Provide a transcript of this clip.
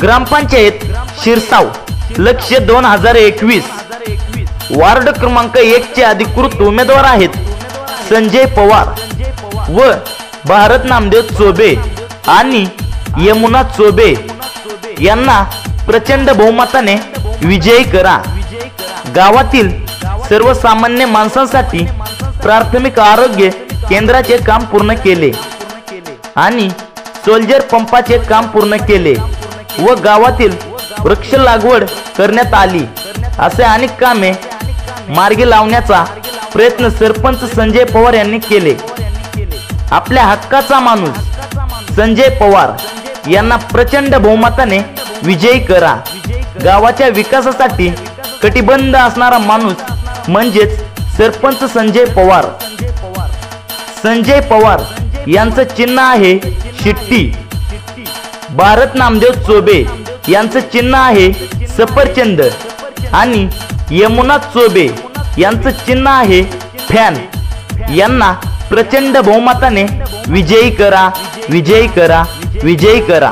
ग्रामपंचायत शिरसाव लक्ष्य 2021 वार्ड क्रमांक 1 चे अधिकृत उमेदवार आहेत संजय पवार व भारत नामदेव चोबे आणि यमुना चोबे यांना प्रचंड बहुमताने विजयी करा। गावातील सर्वसामान्य माणसांसाठी प्राथमिक आरोग्य केंद्राचे काम पूर्ण केले आणि सोल्जर पंपाचे काम पूर्ण केले व गावातील वृक्ष लागवड करण्यात आली। असे अनेक कामे मार्गी लावण्याचा प्रयत्न सरपंच संजय पवार यांनी केले। आपल्या हक्काचा माणूस संजय पवार यांना प्रचंड बहुमताने विजयी करा। गावाच्या विकासासाठी कटिबद्ध असणारा माणूस म्हणजेच सरपंच संजय पवार। संजय पवार यांचं चिन्ह आहे शिट्टी। भारत नामदेव चोबे यांचं चिन्ह आहे सफरचंद आणि यमुना चोबे यांचं चिन्ह आहे फॅन। यांना प्रचंड बहुमताने विजयी करा, विजयी करा, विजयी करा।